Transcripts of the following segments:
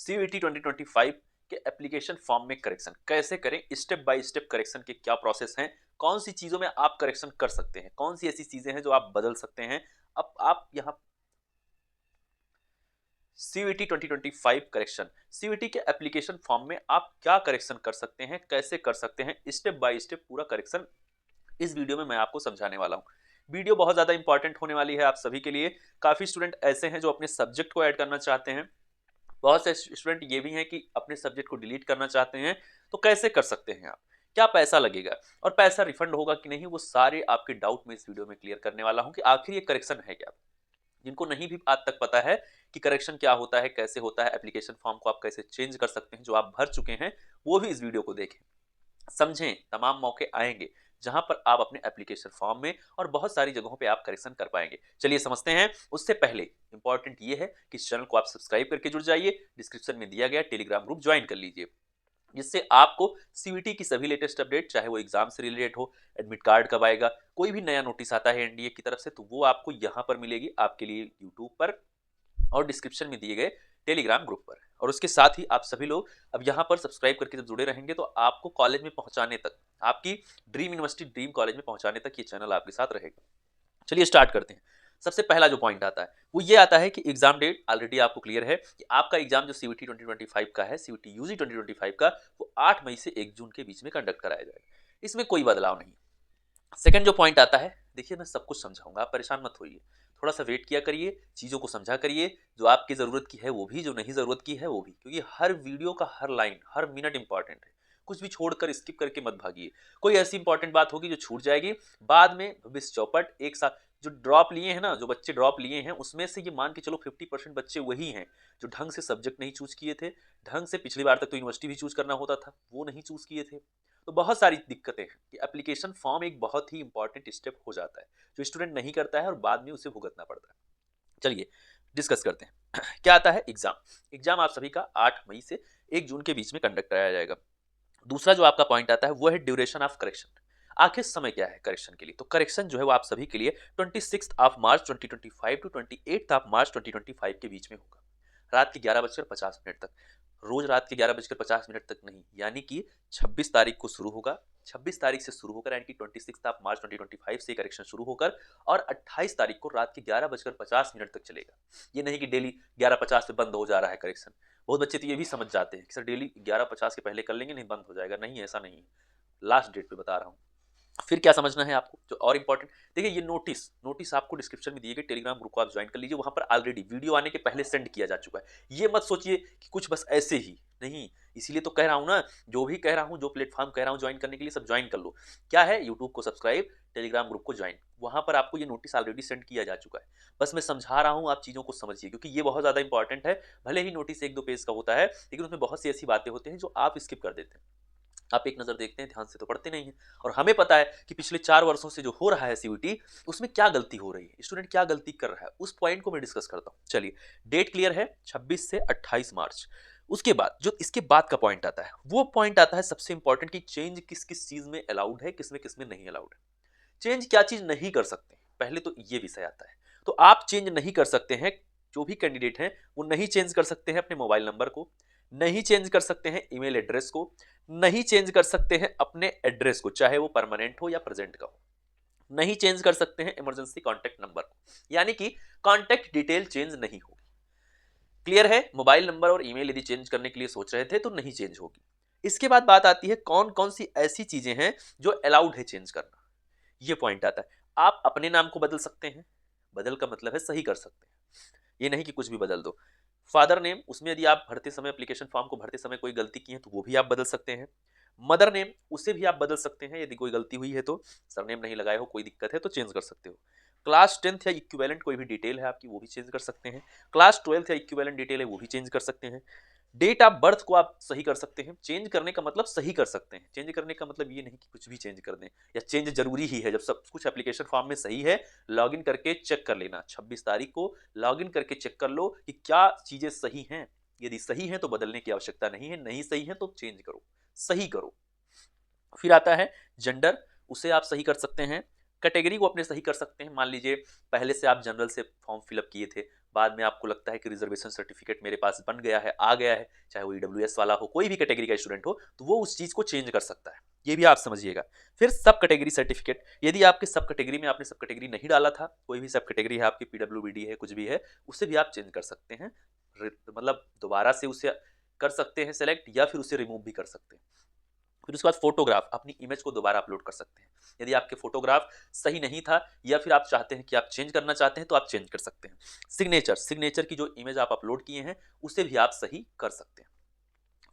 CUET 2025 के application form में correction कैसे करें, स्टेप बाय स्टेप करेक्शन के क्या प्रोसेस हैं, कौन सी चीजों में आप करेक्शन कर सकते हैं, कौन सी ऐसी चीजें हैं जो आप बदल सकते हैं। अब आप यहाँ सीयूईटी 2025 करेक्शन, सीयूईटी के एप्लीकेशन फॉर्म में आप क्या करेक्शन कर सकते हैं, कैसे कर सकते हैं, स्टेप बाय स्टेप पूरा करेक्शन इस वीडियो में मैं आपको समझाने वाला हूं। वीडियो बहुत ज्यादा इंपॉर्टेंट होने वाली है आप सभी के लिए। काफी स्टूडेंट ऐसे हैं जो अपने सब्जेक्ट को ऐड करना चाहते हैं, बहुत से स्टूडेंट ये भी हैं कि अपने सब्जेक्ट को डिलीट करना चाहते हैं। तो कैसे कर सकते हैं आप, क्या पैसा लगेगा और पैसा रिफंड होगा कि नहीं, वो सारे आपके डाउट में इस वीडियो में क्लियर करने वाला हूं कि आखिर ये करेक्शन है क्या। जिनको नहीं भी आज तक पता है कि करेक्शन क्या होता है, कैसे होता है, एप्लीकेशन फॉर्म को आप कैसे चेंज कर सकते हैं जो आप भर चुके हैं, वो भी इस वीडियो को देखें, समझें। तमाम मौके आएंगे जहां पर आप अपने एप्लीकेशन फॉर्म में और बहुत सारी जगहों पे आप करेक्शन कर पाएंगे। चलिए समझते हैं। उससे पहले इंपॉर्टेंट ये है कि इस चैनल को आप सब्सक्राइब करके जुड़ जाइए, डिस्क्रिप्शन में दिया गया टेलीग्राम ग्रुप ज्वाइन कर लीजिए, जिससे आपको सीयूईटी की सभी लेटेस्ट अपडेट, चाहे वो एग्जाम से रिलेटेड हो, एडमिट कार्ड कब आएगा, कोई भी नया नोटिस आता है एनडीए की तरफ से, तो वो आपको यहां पर मिलेगी आपके लिए यूट्यूब पर और डिस्क्रिप्शन में दिए गए टेलीग्राम ग्रुप पर। और उसके साथ ही आप सभी लोग अब यहाँ पर सब्सक्राइब करके जब जुड़े रहेंगे तो आपको कॉलेज में पहुंचाने तक, आपकी ड्रीम यूनिवर्सिटी, ड्रीम कॉलेज में पहुंचाने तक ये चैनल आपके साथ रहेगा। चलिए स्टार्ट करते हैं। सबसे पहला जो पॉइंट आता है वो ये आता है कि एग्जाम डेट ऑलरेडी आपको क्लियर है कि आपका एग्जाम जो सीयूईटी 2025 का है, सीयूईटी यूजी 2025 का, वो 8 मई से 1 जून के बीच में कंडक्ट कराया जाएगा। इसमें कोई बदलाव नहीं। सेकंड जो पॉइंट आता है, देखिए मैं सब कुछ समझाऊंगा, आप परेशान मत होइए, थोड़ा सा वेट किया करिए, चीज़ों को समझा करिए, जो आपकी ज़रूरत की है वो भी, जो नहीं ज़रूरत की है वो भी, क्योंकि हर वीडियो का हर लाइन, हर मिनट इंपॉर्टेंट है। कुछ भी छोड़कर स्किप करके मत भागिए। कोई ऐसी इंपॉर्टेंट बात होगी जो छूट जाएगी, बाद में भविष्य चौपट एक साथ जो ड्रॉप लिए हैं ना, जो बच्चे ड्रॉप लिए हैं उसमें से ये मान के चलो 50% बच्चे वही हैं जो ढंग से सब्जेक्ट नहीं चूज किए थे, ढंग से पिछली बार तक तो यूनिवर्सिटी भी चूज करना होता था, वो नहीं चूज किए थे। तो बहुत सारी दिक्कतें हैं कि एप्लीकेशन फॉर्म एक बहुत ही इंपॉर्टेंट स्टेप हो जाता है जो स्टूडेंट नहीं करता है और बाद में उसे भुगतना पड़ता है। चलिए डिस्कस करते हैं। क्या आता है एग्जाम। एग्जाम आप सभी का 8 मई से 1 जून के बीच में कंडक्ट कराया जाएगा। दूसरा जो आपका पॉइंट आता है वो है ड्यूरेशन ऑफ करेक्शन। आखिर समय क्या है करेक्शन के लिए, तो करेक्शन जो है वो आप सभी के लिए 26 of March 2025 to 28 of March 2025 के बीच में होगा, रात के 11:50 तक। रोज रात के 11:50 तक नहीं, यानी कि 26 तारीख को शुरू होगा, 26 तारीख से शुरू होकर यानी कि 26 ऑफ मार्च 2025 से करेक्शन शुरू होकर और 28 तारीख को रात के 11:50 तक चलेगा। ये नहीं कि डेली 11:50 पे बंद हो जा रहा है करेक्शन। बहुत बच्चे तो ये भी समझ जाते हैं कि सर डेली 11:50 के पहले कर लेंगे, नहीं बंद हो जाएगा। नहीं, ऐसा नहीं है, लास्ट डेट पे बता रहा हूँ। फिर क्या समझना है आपको जो और इंपॉर्टेंट, देखिए ये नोटिस आपको डिस्क्रिप्शन में दिए गए टेलीग्राम ग्रुप को आप ज्वाइन कर लीजिए, वहां पर ऑलरेडी वीडियो आने के पहले सेंड किया जा चुका है। ये मत सोचिए कि कुछ बस ऐसे ही नहीं, इसीलिए तो कह रहा हूं ना, जो भी कह रहा हूं, जो प्लेटफॉर्म कह रहा हूं ज्वाइन करने के लिए, सब ज्वाइन कर लो। क्या है, यूट्यूब को सब्सक्राइब, टेलीग्राम ग्रुप को ज्वाइन, वहां पर आपको ये नोटिस ऑलरेडी सेंड किया जा चुका है। बस मैं समझा रहा हूं, आप चीजों को समझिए, क्योंकि ये बहुत ज्यादा इंपॉर्टेंट है। भले ही नोटिस 1-2 पेज का होता है, लेकिन उसमें बहुत सी ऐसी बातें होती हैं जो आप स्किप कर देते हैं। आप एक नजर देखते हैं, ध्यान से तो पढ़ते नहीं है। और हमें पता है कि पिछले 4 वर्षों से जो हो रहा है सीयूईटी, उसमें क्या गलती हो रही है, स्टूडेंट क्या गलती कर रहा है, उस पॉइंट को मैं डिस्कस करता हूं। चलिए, डेट क्लियर है 26 से 28 मार्च। उसके बाद जो इसके बाद का पॉइंट आता है, वो पॉइंट आता है सबसे इंपॉर्टेंट कि चेंज किस किस चीज में अलाउड है, किस में नहीं अलाउड है। चेंज क्या चीज नहीं कर सकते, पहले तो ये विषय आता है। तो आप चेंज नहीं कर सकते हैं, जो भी कैंडिडेट हैं वो नहीं चेंज कर सकते हैं अपने मोबाइल नंबर को, नहीं चेंज कर सकते हैं ईमेल एड्रेस को, नहीं चेंज कर सकते हैं अपने एड्रेस को, चाहे वो परमानेंट हो या प्रेजेंट का हो, नहीं चेंज कर सकते हैं इमरजेंसी कॉन्टैक्ट नंबर को, यानी कि कॉन्टैक्ट डिटेल चेंज नहीं होगी। क्लियर है, मोबाइल नंबर और ईमेल यदि चेंज करने के लिए सोच रहे थे तो नहीं चेंज होगी। इसके बाद बात आती है कौन कौन सी ऐसी चीजें हैं जो अलाउड है चेंज करना। ये पॉइंट आता है, आप अपने नाम को बदल सकते हैं, बदल का मतलब है सही कर सकते हैं, ये नहीं कि कुछ भी बदल दो। फादर नेम, उसमें यदि आप भरते समय, एप्लीकेशन फॉर्म को भरते समय कोई गलती की है तो वो भी आप बदल सकते हैं। मदर नेम, उसे भी आप बदल सकते हैं, यदि कोई गलती हुई है तो, सरनेम नहीं लगाए हो, कोई दिक्कत है तो चेंज कर सकते हो। क्लास 10th या इक्विवेलेंट कोई भी डिटेल है आपकी, वो भी चेंज कर सकते हैं। क्लास 12th या इक्विवेलेंट डिटेल है, वो भी चेंज कर सकते हैं। डेट ऑफ बर्थ को आप सही कर सकते हैं। चेंज करने का मतलब सही कर सकते हैं, चेंज करने का मतलब ये नहीं कि कुछ भी चेंज कर दें, या चेंज जरूरी ही है। जब सब कुछ एप्लीकेशन फॉर्म में सही है, लॉगिन करके चेक कर लेना, 26 तारीख को लॉगिन करके चेक कर लो कि क्या चीजें सही हैं। यदि सही है तो बदलने की आवश्यकता नहीं है, नहीं सही है तो चेंज करो, सही करो। फिर आता है जेंडर, उसे आप सही कर सकते हैं। कैटेगरी को अपने सही कर सकते हैं। मान लीजिए पहले से आप जनरल से फॉर्म फिलअप किए थे, बाद में आपको लगता है कि रिजर्वेशन सर्टिफिकेट मेरे पास बन गया है, आ गया है, चाहे वो ईडब्ल्यूएस वाला हो, कोई भी कैटेगरी का स्टूडेंट हो, तो वो उस चीज को चेंज कर सकता है, ये भी आप समझिएगा। फिर सब कैटेगरी सर्टिफिकेट, यदि आपके सब कैटेगरी में आपने सब कैटेगरी नहीं डाला था, कोई भी सब कैटेगरी है आपकी, पीडब्ल्यूबीडी है, कुछ भी है, उसे भी आप चेंज कर सकते हैं, मतलब दोबारा से उसे कर सकते हैं सेलेक्ट, या फिर उसे रिमूव भी कर सकते हैं। फिर उसके बाद फोटोग्राफ, अपनी इमेज को दोबारा अपलोड कर सकते हैं। यदि आपके फोटोग्राफ सही नहीं था या फिर आप चाहते हैं कि आप चेंज करना चाहते हैं तो आप चेंज कर सकते हैं। सिग्नेचर की जो इमेज आप अपलोड किए हैं उसे भी आप सही कर सकते हैं।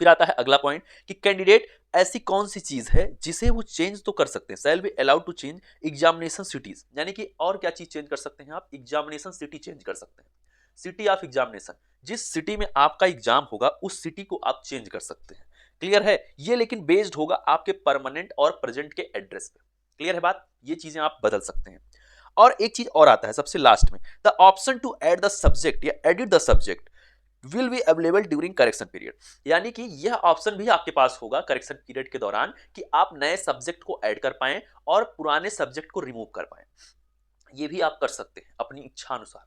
फिर आता है अगला पॉइंट कि कैंडिडेट ऐसी कौन सी चीज है जिसे वो चेंज तो कर सकते हैं, shall be allowed to change examination cities, यानी कि और क्या चीज चेंज कर सकते हैं आप, एग्जामिनेशन सिटी चेंज कर सकते हैं। सिटी ऑफ एग्जामिनेशन, जिस सिटी में आपका एग्जाम होगा उस सिटी को आप चेंज कर सकते हैं। क्लियर है ये, लेकिन बेस्ड होगा आपके परमानेंट और प्रेजेंट के एड्रेस पे। क्लियर है बात, ये चीजें आप बदल सकते हैं। और एक चीज और आता है सबसे लास्ट में, the option to add the subject या edit the subject will be available during correction period, यानी कि यह ऑप्शन भी आपके पास होगा करेक्शन पीरियड के दौरान कि आप नए सब्जेक्ट को ऐड कर पाएं और पुराने सब्जेक्ट को रिमूव कर पाएं। ये भी आप कर सकते हैं अपनी इच्छा अनुसार।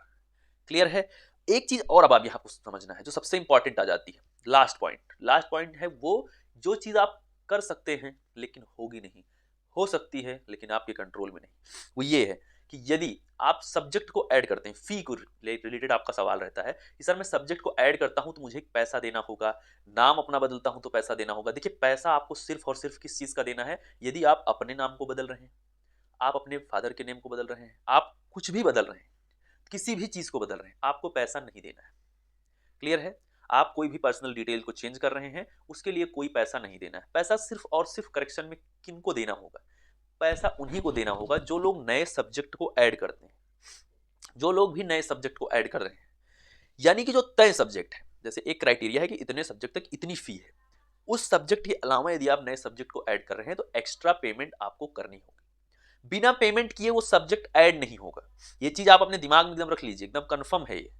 क्लियर है। एक चीज और अब आप यहां पर समझना है जो सबसे इंपॉर्टेंट आ जाती है, लास्ट पॉइंट है वो जो चीज आप कर सकते हैं लेकिन होगी नहीं, हो सकती है लेकिन आपके कंट्रोल में नहीं, वो ये है कि यदि आप सब्जेक्ट को ऐड करते हैं, फी को रिलेटेड आपका सवाल रहता है कि सर मैं सब्जेक्ट को ऐड करता हूं तो मुझे पैसा देना होगा, नाम अपना बदलता हूं तो पैसा देना होगा। देखिए पैसा आपको सिर्फ और सिर्फ किस चीज का देना है, यदि आप अपने नाम को बदल रहे हैं, आप अपने फादर के नेम को बदल रहे हैं, आप कुछ भी बदल रहे हैं, किसी भी चीज को बदल रहे हैं, आपको पैसा नहीं देना है। क्लियर है। आप कोई भी पर्सनल डिटेल को चेंज कर रहे हैं उसके लिए कोई पैसा नहीं देना है। पैसा सिर्फ और सिर्फ करेक्शन में किनको देना होगा, पैसा उन्हीं को देना होगा जो लोग नए सब्जेक्ट को ऐड करते हैं, जो लोग भी नए सब्जेक्ट को ऐड कर रहे हैं, यानी कि जो तय सब्जेक्ट है, जैसे एक क्राइटेरिया है कि इतने सब्जेक्ट तक इतनी फी है, उस सब्जेक्ट के अलावा यदि आप नए सब्जेक्ट को ऐड कर रहे हैं तो एक्स्ट्रा पेमेंट आपको करनी होगी। बिना पेमेंट किए वो सब्जेक्ट ऐड नहीं होगा। ये चीज आप अपने दिमाग में एकदम रख लीजिए, एकदम कंफर्म है ये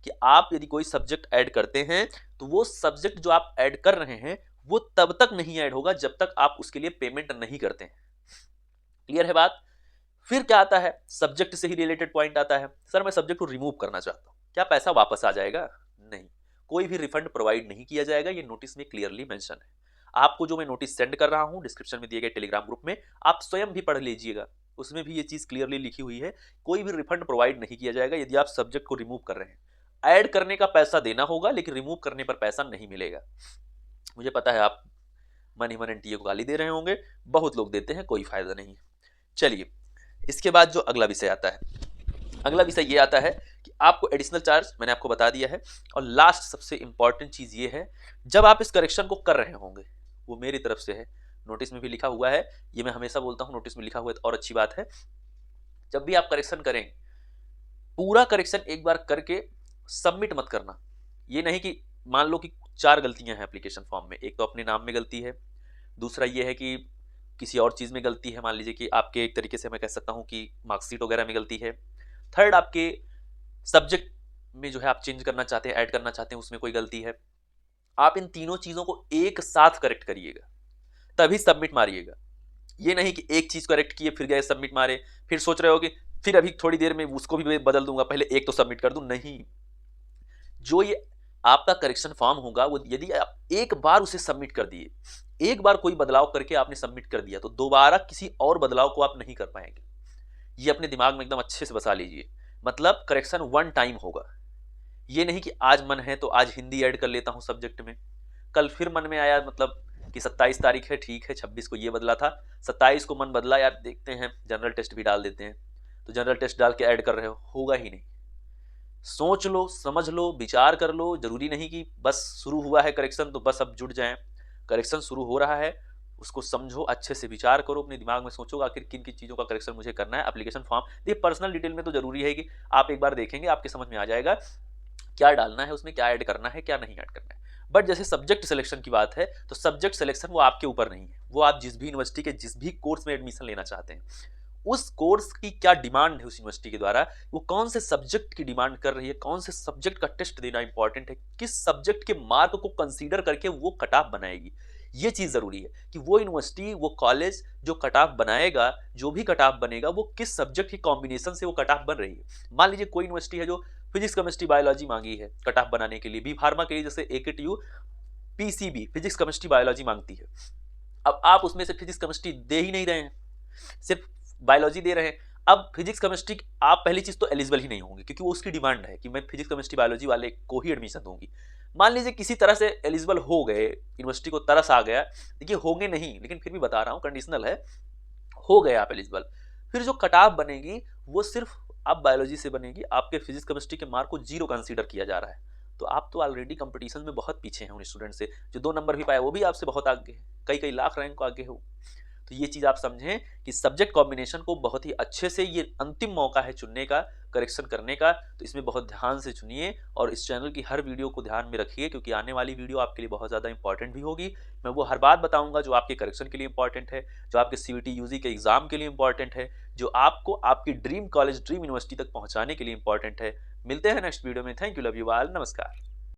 कि आप यदि कोई सब्जेक्ट ऐड करते हैं तो वो सब्जेक्ट जो आप ऐड कर रहे हैं वो तब तक नहीं ऐड होगा जब तक आप उसके लिए पेमेंट नहीं करते हैं। क्लियर है बात। फिर क्या आता है, सब्जेक्ट से ही रिलेटेड पॉइंट आता है, सर मैं सब्जेक्ट को रिमूव करना चाहता हूं, क्या पैसा वापस आ जाएगा? नहीं, कोई भी रिफंड प्रोवाइड नहीं किया जाएगा, ये नोटिस में क्लियरली मेंशन है। आपको जो मैं नोटिस सेंड कर रहा हूं डिस्क्रिप्शन में दिए गए टेलीग्राम ग्रुप में, आप स्वयं भी पढ़ लीजिएगा, उसमें भी ये चीज क्लियरली लिखी हुई है, कोई भी रिफंड प्रोवाइड नहीं किया जाएगा यदि आप सब्जेक्ट को रिमूव कर रहे हैं। ऐड करने का पैसा देना होगा लेकिन रिमूव करने पर पैसा नहीं मिलेगा। मुझे पता है आप मन ही मन एनटीए को गाली दे रहे होंगे, बहुत लोग देते हैं, कोई फायदा नहीं है। चलिए इसके बाद जो अगला विषय आता है, अगला विषय ये आता है कि आपको एडिशनल चार्ज मैंने आपको बता दिया है, और लास्ट सबसे इंपॉर्टेंट चीज ये है, जब आप इस करेक्शन को कर रहे होंगे, वो मेरी तरफ से है, नोटिस में भी लिखा हुआ है, ये मैं हमेशा बोलता हूं नोटिस में लिखा हुआ है तो और अच्छी बात है, जब भी आप करेक्शन करें पूरा करेक्शन एक बार करके सबमिट मत करना। ये नहीं कि मान लो कि 4 गलतियां हैं एप्लीकेशन फॉर्म में, एक तो अपने नाम में गलती है, दूसरा ये है कि किसी और चीज में गलती है, मान लीजिए कि आपके एक तरीके से मैं कह सकता हूं कि मार्कशीट वगैरह में गलती है, थर्ड आपके सब्जेक्ट में जो है आप चेंज करना चाहते हैं, ऐड करना चाहते हैं, उसमें कोई गलती है। आप इन तीनों चीजों को एक साथ करेक्ट करिएगा तभी सबमिट मारिएगा। ये नहीं कि एक चीज करेक्ट किए फिर गए सबमिट मारे, फिर सोच रहे हो कि फिर अभी थोड़ी देर में उसको भी बदल दूंगा, पहले एक तो सबमिट कर दूं, नहीं। जो ये आपका करेक्शन फॉर्म होगा वो यदि आप एक बार उसे सबमिट कर दिए, एक बार कोई बदलाव करके आपने सबमिट कर दिया तो दोबारा किसी और बदलाव को आप नहीं कर पाएंगे। ये अपने दिमाग में एकदम अच्छे से बसा लीजिए, मतलब करेक्शन वन टाइम होगा। ये नहीं कि आज मन है तो आज हिंदी ऐड कर लेता हूं सब्जेक्ट में, कल फिर मन में आया मतलब कि 27 तारीख है, ठीक है 26 को ये बदला था, 27 को मन बदला यार देखते हैं जनरल टेस्ट भी डाल देते हैं, तो जनरल टेस्ट डाल के ऐड कर रहे हो, होगा ही नहीं। सोच लो, समझ लो, विचार कर लो, जरूरी नहीं कि बस शुरू हुआ है करेक्शन तो बस अब जुट जाएं। करेक्शन शुरू हो रहा है, उसको समझो, अच्छे से विचार करो, अपने दिमाग में सोचो आखिर किन किन चीज़ों का करेक्शन मुझे करना है। एप्लीकेशन फॉर्म देखिए पर्सनल डिटेल में तो जरूरी है कि आप एक बार देखेंगे आपके समझ में आ जाएगा क्या डालना है उसमें, क्या ऐड करना है क्या नहीं ऐड करना है। बट जैसे सब्जेक्ट सिलेक्शन की बात है तो सब्जेक्ट सिलेक्शन वो आपके ऊपर नहीं है, वो आप जिस भी यूनिवर्सिटी के जिस भी कोर्स में एडमिशन लेना चाहते हैं उस कोर्स की क्या डिमांड है उस यूनिवर्सिटी के द्वारा, वो कौन से सब्जेक्ट की डिमांड कर रही है, कौन से सब्जेक्ट का टेस्ट देना इंपॉर्टेंट है, किस सब्जेक्ट के मार्क को कंसीडर करके वो कट ऑफ बनाएगी, ये चीज़ ज़रूरी है कि वो यूनिवर्सिटी, वो कॉलेज जो कट ऑफ बनाएगा, जो भी कट ऑफ बनेगा, वो किस सब्जेक्ट के कॉम्बिनेशन से वो कट ऑफ बन रही है। मान लीजिए कोई यूनिवर्सिटी है जो फिजिक्स, केमिस्ट्री, बायोलॉजी मांगी है कट ऑफ बनाने के लिए, बी फार्मा के लिए जैसे AKTU PCB physics, chemistry, biology मांगती है। अब आप उसमें से फिजिक्स, केमिस्ट्री दे ही नहीं रहे हैं, सिर्फ बायोलॉजी दे रहे हैं। अब फिजिक्स, केमिस्ट्री आप पहली चीज तो एलिजिबल ही नहीं होंगे, क्योंकि वो उसकी डिमांड है कि मैं फिजिक्स, केमिस्ट्री, बायोलॉजी वाले को ही एडमिशन दूंगी। मान लीजिए किसी तरह से एलिजिबल हो गए, यूनिवर्सिटी को तरस आ गया, देखिए होंगे नहीं लेकिन फिर भी बता रहा हूँ, कंडीशनल है, हो गए आप एलिजिबल, फिर जो कटाव बनेगी वो सिर्फ आप बायोलॉजी से बनेगी, आपके फिजिक्स, केमिस्ट्री के मार्क को जीरो कंसीडर किया जा रहा है। तो आप तो ऑलरेडी कंपटीशन में बहुत पीछे हैं उन स्टूडेंट से, जो 2 नंबर भी पाए वो भी आपसे बहुत आगे है, कई कई लाख रैंक को आगे हो। तो ये चीज़ आप समझें कि सब्जेक्ट कॉम्बिनेशन को बहुत ही अच्छे से, ये अंतिम मौका है चुनने का, करेक्शन करने का, तो इसमें बहुत ध्यान से चुनिए और इस चैनल की हर वीडियो को ध्यान में रखिए, क्योंकि आने वाली वीडियो आपके लिए बहुत ज़्यादा इंपॉर्टेंट भी होगी। मैं वो हर बात बताऊंगा जो आपके करेक्शन के लिए इंपॉर्टेंट है, जो आपके सीयूटी यूजी के एग्जाम के लिए इंपॉर्टेंट है, जो आपको आपकी ड्रीम कॉलेज, ड्रीम यूनिवर्सिटी तक पहुंचाने के लिए इंपॉर्टेंट है। मिलते हैं नेक्स्ट वीडियो में। Thank you, love you all, नमस्कार।